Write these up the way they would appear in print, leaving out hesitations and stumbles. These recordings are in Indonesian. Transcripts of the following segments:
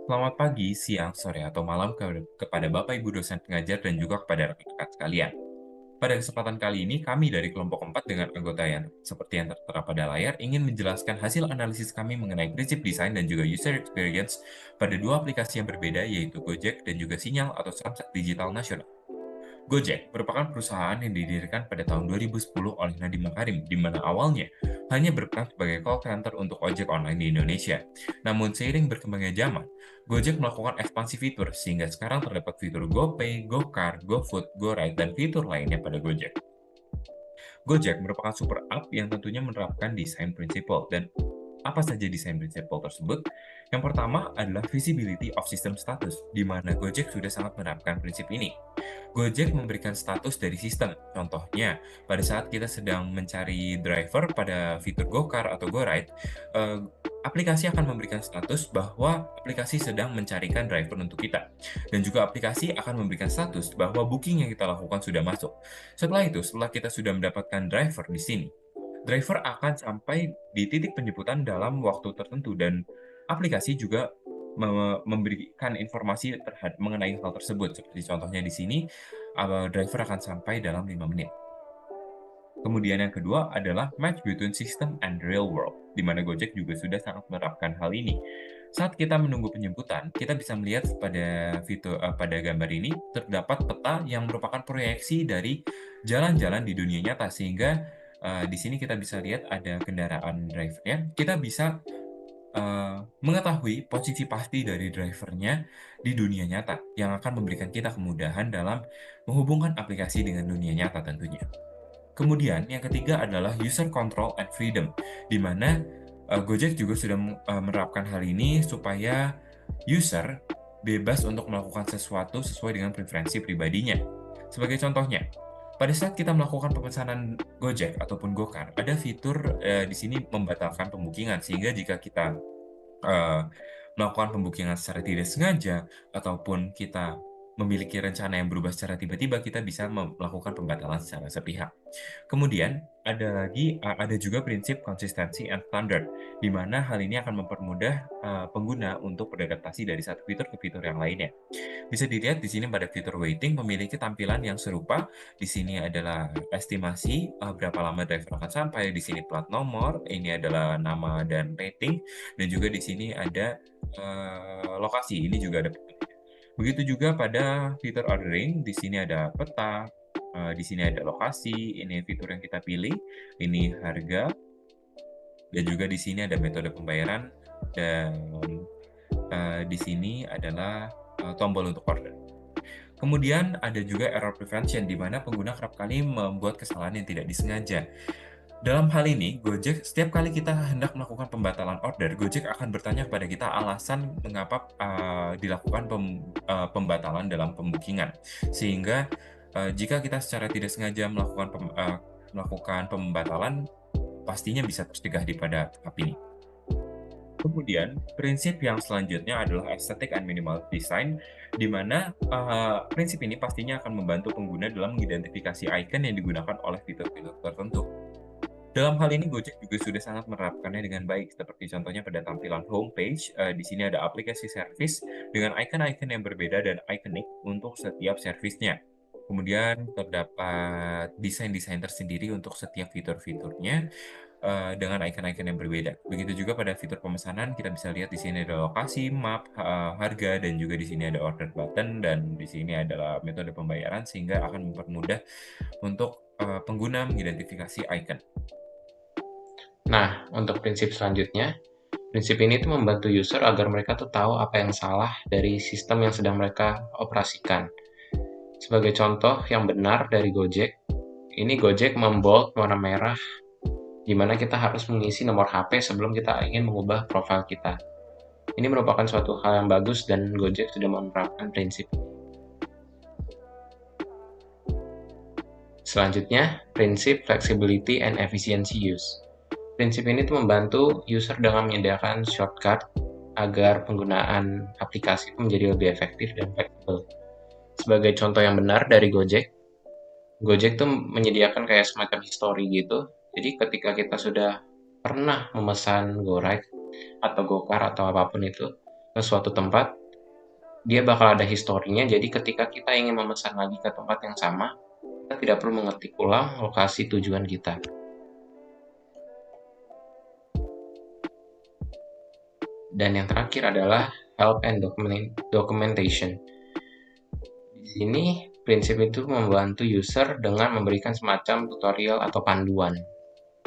Selamat pagi, siang, sore, atau malam kepada Bapak Ibu dosen pengajar dan juga kepada rekan-rekan sekalian. Pada kesempatan kali ini, kami dari kelompok 4 dengan anggota yang seperti yang tertera pada layar ingin menjelaskan hasil analisis kami mengenai prinsip desain dan juga user experience pada dua aplikasi yang berbeda yaitu Gojek dan juga Sinyal atau Samsat Digital Nasional. Gojek merupakan perusahaan yang didirikan pada tahun 2010 oleh Nadiem Makarim, di mana awalnya hanya berperan sebagai call center untuk ojek online di Indonesia. Namun seiring berkembangnya zaman, Gojek melakukan ekspansi fitur sehingga sekarang terdapat fitur GoPay, GoCar, GoFood, GoRide, dan fitur lainnya pada Gojek. Gojek merupakan super app yang tentunya menerapkan desain prinsipal dan apa saja desain prinsipal tersebut? Yang pertama adalah visibility of system status, di mana Gojek sudah sangat menerapkan prinsip ini. Gojek memberikan status dari sistem. Contohnya, pada saat kita sedang mencari driver pada fitur GoCar atau GoRide, eh, aplikasi akan memberikan status bahwa aplikasi sedang mencarikan driver untuk kita. Dan juga aplikasi akan memberikan status bahwa booking yang kita lakukan sudah masuk. Setelah itu, setelah kita sudah mendapatkan driver di sini, driver akan sampai di titik penjemputan dalam waktu tertentu dan aplikasi juga memberikan informasi mengenai hal tersebut. Seperti contohnya di sini, driver akan sampai dalam 5 menit. Kemudian yang kedua adalah match between system and real world, di mana Gojek juga sudah sangat menerapkan hal ini. Saat kita menunggu penjemputan, kita bisa melihat pada gambar ini terdapat peta yang merupakan proyeksi dari jalan-jalan di dunia nyata sehingga di sini kita bisa lihat ada kendaraan drivernya. Kita bisa mengetahui posisi pasti dari drivernya di dunia nyata yang akan memberikan kita kemudahan dalam menghubungkan aplikasi dengan dunia nyata tentunya. Kemudian yang ketiga adalah user control and freedom, di mana Gojek juga sudah menerapkan hal ini supaya user bebas untuk melakukan sesuatu sesuai dengan preferensi pribadinya. Sebagai contohnya, pada saat kita melakukan pemesanan Gojek ataupun GoCar, ada fitur di sini membatalkan pembukingan, sehingga jika kita eh, melakukan pembukingan secara tidak sengaja ataupun kita memiliki rencana yang berubah secara tiba-tiba, kita bisa melakukan pembatalan secara sepihak. Kemudian ada juga prinsip konsistensi and standard, di mana hal ini akan mempermudah pengguna untuk beradaptasi dari satu fitur ke fitur yang lainnya. Bisa dilihat di sini pada fitur waiting memiliki tampilan yang serupa. Di sini adalah estimasi berapa lama driver akan sampai. Di sini plat nomor, ini adalah nama dan rating, dan juga di sini ada lokasi. Ini juga ada. Begitu juga pada fitur ordering, di sini ada peta, di sini ada lokasi, ini fitur yang kita pilih, ini harga, dan juga di sini ada metode pembayaran, dan di sini adalah tombol untuk order. Kemudian ada juga error prevention, di mana pengguna kerap kali membuat kesalahan yang tidak disengaja. Dalam hal ini, Gojek, setiap kali kita hendak melakukan pembatalan order, Gojek akan bertanya kepada kita alasan mengapa dilakukan pembatalan dalam pembukingan. Sehingga jika kita secara tidak sengaja melakukan pembatalan, pastinya bisa tercegah pada tahap ini. Kemudian, prinsip yang selanjutnya adalah aesthetic and minimal design, di mana prinsip ini pastinya akan membantu pengguna dalam mengidentifikasi icon yang digunakan oleh fitur-fitur tertentu. Dalam hal ini, Gojek juga sudah sangat menerapkannya dengan baik, seperti contohnya pada tampilan homepage. Di sini ada aplikasi service dengan icon-icon yang berbeda dan ikonik untuk setiap servisnya. Kemudian terdapat desain-desain tersendiri untuk setiap fitur-fiturnya dengan icon-icon yang berbeda. Begitu juga pada fitur pemesanan, kita bisa lihat di sini ada lokasi, map, harga, dan juga di sini ada order button, dan di sini adalah metode pembayaran sehingga akan mempermudah untuk pengguna mengidentifikasi icon. Nah, untuk prinsip selanjutnya, prinsip ini tuh membantu user agar mereka tuh tahu apa yang salah dari sistem yang sedang mereka operasikan. Sebagai contoh yang benar dari Gojek, ini Gojek membold warna merah di mana kita harus mengisi nomor HP sebelum kita ingin mengubah profil kita. Ini merupakan suatu hal yang bagus dan Gojek sudah menerapkan prinsip. Selanjutnya, prinsip flexibility and efficiency use. Prinsip ini tuh membantu user dengan menyediakan shortcut agar penggunaan aplikasi menjadi lebih efektif dan fleksibel. Sebagai contoh yang benar dari Gojek, Gojek tuh menyediakan kayak semacam history gitu. Jadi ketika kita sudah pernah memesan GoRide atau GoCar atau apapun itu, ke suatu tempat, dia bakal ada historinya. Jadi ketika kita ingin memesan lagi ke tempat yang sama, kita tidak perlu mengetik ulang lokasi tujuan kita. Dan yang terakhir adalah help and documentation. Di sini prinsip itu membantu user dengan memberikan semacam tutorial atau panduan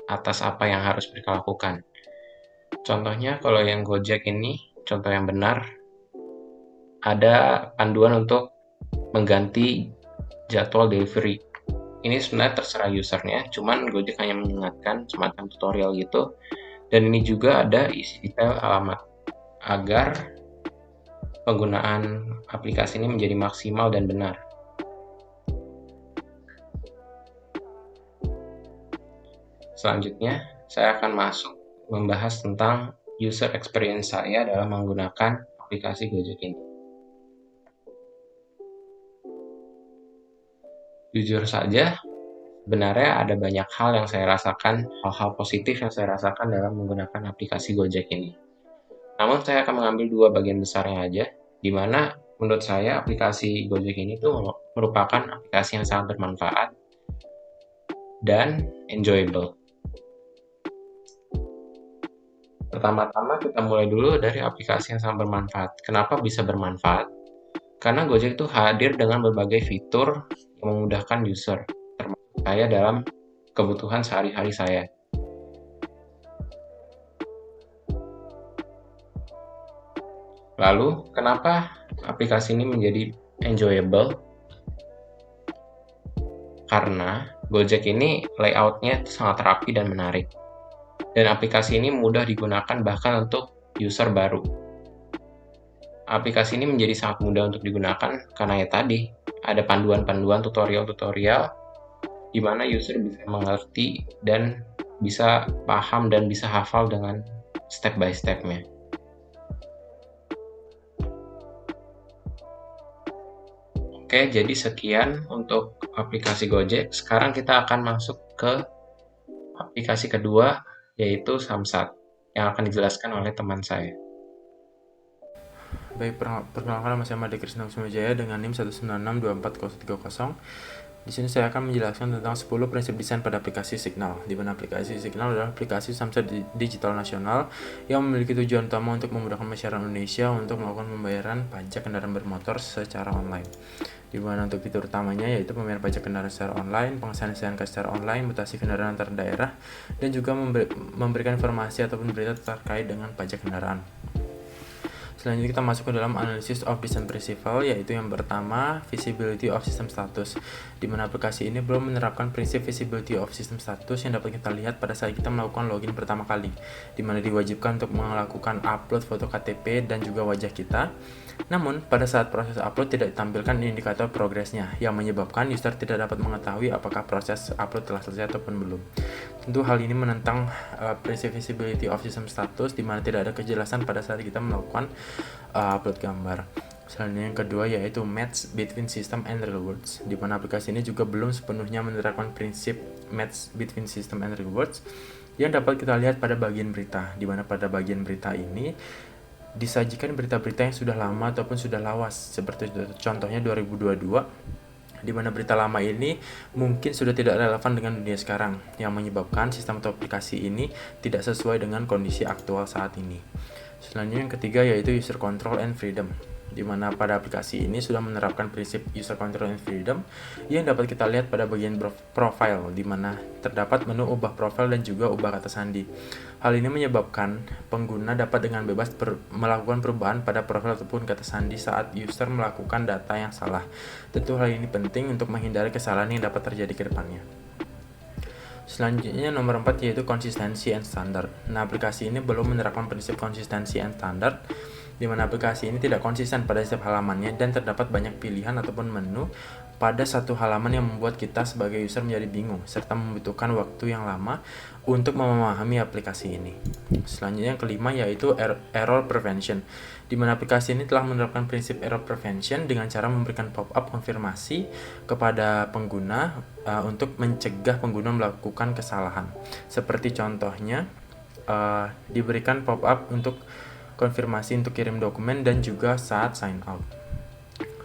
atas apa yang harus mereka lakukan. Contohnya kalau yang Gojek ini, contoh yang benar, ada panduan untuk mengganti jadwal delivery. Ini sebenarnya terserah usernya, cuman Gojek hanya mengingatkan semacam tutorial gitu. Dan ini juga ada isi detail alamat agar penggunaan aplikasi ini menjadi maksimal dan benar. Selanjutnya, saya akan masuk membahas tentang user experience saya dalam menggunakan aplikasi Gojek ini. Jujur saja, sebenarnya ada banyak hal yang saya rasakan, hal-hal positif yang saya rasakan dalam menggunakan aplikasi Gojek ini. Namun saya akan mengambil dua bagian besarnya aja, di mana menurut saya aplikasi Gojek ini tuh merupakan aplikasi yang sangat bermanfaat dan enjoyable. Pertama-tama kita mulai dulu dari aplikasi yang sangat bermanfaat. Kenapa bisa bermanfaat? Karena Gojek itu hadir dengan berbagai fitur yang memudahkan user, termasuk saya dalam kebutuhan sehari-hari saya. Lalu, kenapa aplikasi ini menjadi enjoyable? Karena Gojek ini layoutnya sangat rapi dan menarik. Dan aplikasi ini mudah digunakan bahkan untuk user baru. Aplikasi ini menjadi sangat mudah untuk digunakan karena ya tadi, ada panduan-panduan tutorial-tutorial di mana user bisa mengerti dan bisa paham dan bisa hafal dengan step by step-nya. Oke, jadi sekian untuk aplikasi Gojek. Sekarang kita akan masuk ke aplikasi kedua, yaitu Samsat, yang akan dijelaskan oleh teman saya. Baik, perkenalkan nama saya Made Krisna Kusumajaya dengan NIM 1962430. Di sini saya akan menjelaskan tentang 10 prinsip desain pada aplikasi Signal, di mana aplikasi Signal adalah aplikasi Samsat digital nasional yang memiliki tujuan utama untuk memudahkan masyarakat Indonesia untuk melakukan pembayaran pajak kendaraan bermotor secara online. Di mana untuk fitur utamanya yaitu pembayaran pajak kendaraan secara online, pengesahan STNK secara online, mutasi kendaraan antar daerah, dan juga memberikan informasi ataupun berita terkait dengan pajak kendaraan. Selanjutnya kita masuk ke dalam analysis of design principle, yaitu yang pertama visibility of system status, di mana aplikasi ini belum menerapkan prinsip visibility of system status yang dapat kita lihat pada saat kita melakukan login pertama kali, di mana diwajibkan untuk melakukan upload foto KTP dan juga wajah kita. Namun, pada saat proses upload tidak ditampilkan indikator progresnya, yang menyebabkan user tidak dapat mengetahui apakah proses upload telah selesai ataupun belum. Tentu hal ini menentang prinsip visibility of system status, di mana tidak ada kejelasan pada saat kita melakukan upload gambar. Selanjutnya yang kedua yaitu match between system and real words, di mana aplikasi ini juga belum sepenuhnya menerapkan prinsip match between system and real words yang dapat kita lihat pada bagian berita, di mana pada bagian berita ini disajikan berita-berita yang sudah lama ataupun sudah lawas, seperti contohnya 2022, di mana berita lama ini mungkin sudah tidak relevan dengan dunia sekarang, yang menyebabkan sistem atau aplikasi ini tidak sesuai dengan kondisi aktual saat ini. Selanjutnya yang ketiga yaitu user control and freedom, di mana pada aplikasi ini sudah menerapkan prinsip user control and freedom yang dapat kita lihat pada bagian profile, di mana terdapat menu ubah profil dan juga ubah kata sandi. Hal ini menyebabkan pengguna dapat dengan bebas melakukan perubahan pada profil ataupun kata sandi saat user melakukan data yang salah. Tentu hal ini penting untuk menghindari kesalahan yang dapat terjadi ke depannya. Selanjutnya nomor 4 yaitu konsistensi and standard. Nah, aplikasi ini belum menerapkan prinsip konsistensi and standard, di mana aplikasi ini tidak konsisten pada setiap halamannya dan terdapat banyak pilihan ataupun menu pada satu halaman yang membuat kita sebagai user menjadi bingung serta membutuhkan waktu yang lama untuk memahami aplikasi ini. Selanjutnya yang kelima yaitu error prevention, di mana aplikasi ini telah menerapkan prinsip error prevention dengan cara memberikan pop-up konfirmasi kepada pengguna untuk mencegah pengguna melakukan kesalahan. Seperti contohnya diberikan pop-up untuk konfirmasi untuk kirim dokumen, dan juga saat sign out.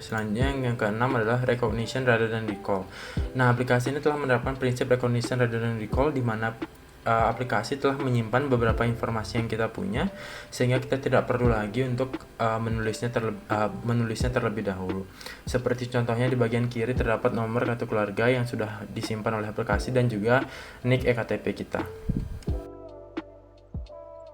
Selanjutnya yang keenam adalah recognition rather than recall. Nah, aplikasi ini telah menerapkan prinsip recognition rather than recall, di mana aplikasi telah menyimpan beberapa informasi yang kita punya, sehingga kita tidak perlu lagi untuk menulisnya terlebih dahulu. Seperti contohnya di bagian kiri terdapat nomor kartu keluarga yang sudah disimpan oleh aplikasi dan juga NIK ektp kita.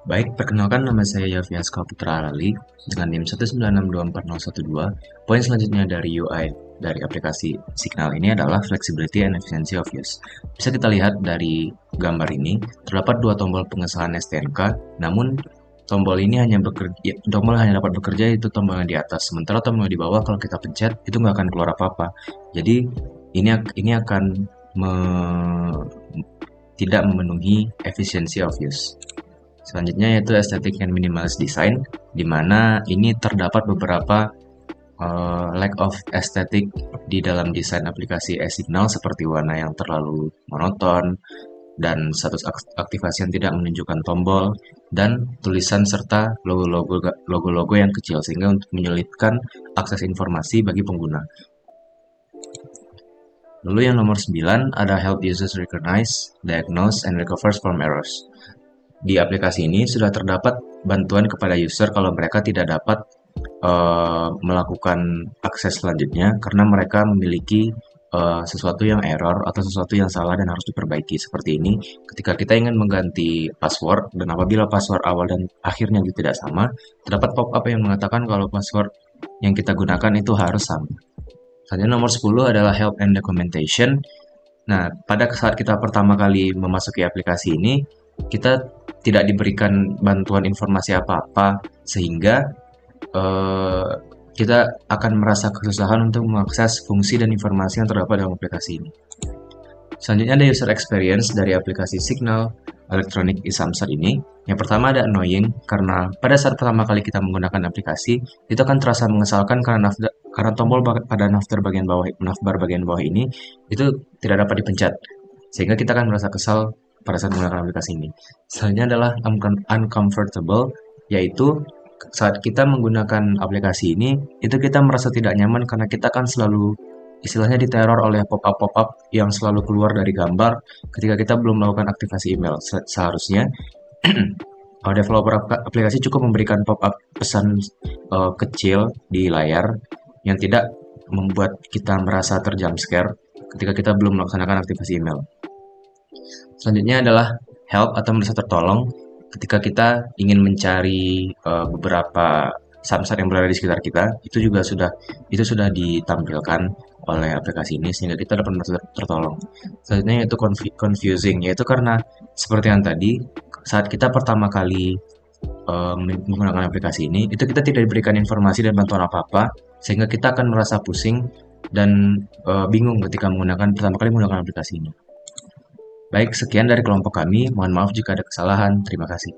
Baik, perkenalkan nama saya Yafiaska Putra Alali dengan NIM 196240112. Poin selanjutnya dari UI dari aplikasi Signal ini adalah Flexibility and Efficiency of Use. Bisa kita lihat dari gambar ini, terdapat dua tombol pengesahan STNK, namun tombol ini hanya dapat bekerja itu tombol yang di atas, sementara tombol yang di bawah kalau kita pencet itu nggak akan keluar apa-apa. Jadi ini akan tidak memenuhi efficiency of use. Selanjutnya yaitu aesthetic and minimalist design, di mana ini terdapat beberapa lack of aesthetic di dalam desain aplikasi e-signal, seperti warna yang terlalu monoton, dan status aktivasi yang tidak menunjukkan tombol, dan tulisan serta logo-logo yang kecil, sehingga untuk menyulitkan akses informasi bagi pengguna. Lalu yang nomor 9 ada help users recognize, diagnose, and recover from errors. Di aplikasi ini sudah terdapat bantuan kepada user kalau mereka tidak dapat melakukan akses selanjutnya karena mereka memiliki sesuatu yang error atau sesuatu yang salah dan harus diperbaiki. Seperti ini, ketika kita ingin mengganti password dan apabila password awal dan akhirnya itu tidak sama, terdapat pop-up yang mengatakan kalau password yang kita gunakan itu harus sama. Selanjutnya nomor 10 adalah help and documentation. Nah, pada saat kita pertama kali memasuki aplikasi ini, kita tidak diberikan bantuan informasi apa-apa, sehingga kita akan merasa kesusahan untuk mengakses fungsi dan informasi yang terdapat dalam aplikasi ini. Selanjutnya ada user experience dari aplikasi Signal Electronic e-Samsat ini. Yang pertama ada annoying, karena pada saat pertama kali kita menggunakan aplikasi, itu akan terasa mengesalkan karena tombol pada navbar bagian bawah ini itu tidak dapat dipencet, sehingga kita akan merasa kesal pada saat menggunakan aplikasi ini. Selanjutnya adalah uncomfortable, yaitu saat kita menggunakan aplikasi ini, itu kita merasa tidak nyaman karena kita akan selalu istilahnya diteror oleh pop-up yang selalu keluar dari gambar ketika kita belum melakukan aktivasi email. Seharusnya developer aplikasi cukup memberikan pop-up pesan kecil di layar yang tidak membuat kita merasa terjumpscare ketika kita belum melaksanakan aktivasi email. Selanjutnya adalah help atau merasa tertolong ketika kita ingin mencari beberapa samsat yang berada di sekitar kita. Itu sudah ditampilkan oleh aplikasi ini sehingga kita dapat merasa tertolong. Selanjutnya yaitu confusing, yaitu karena seperti yang tadi, saat kita pertama kali menggunakan aplikasi ini, itu kita tidak diberikan informasi dan bantuan apa-apa, sehingga kita akan merasa pusing dan bingung ketika pertama kali menggunakan aplikasi ini. Baik, sekian dari kelompok kami. Mohon maaf jika ada kesalahan. Terima kasih.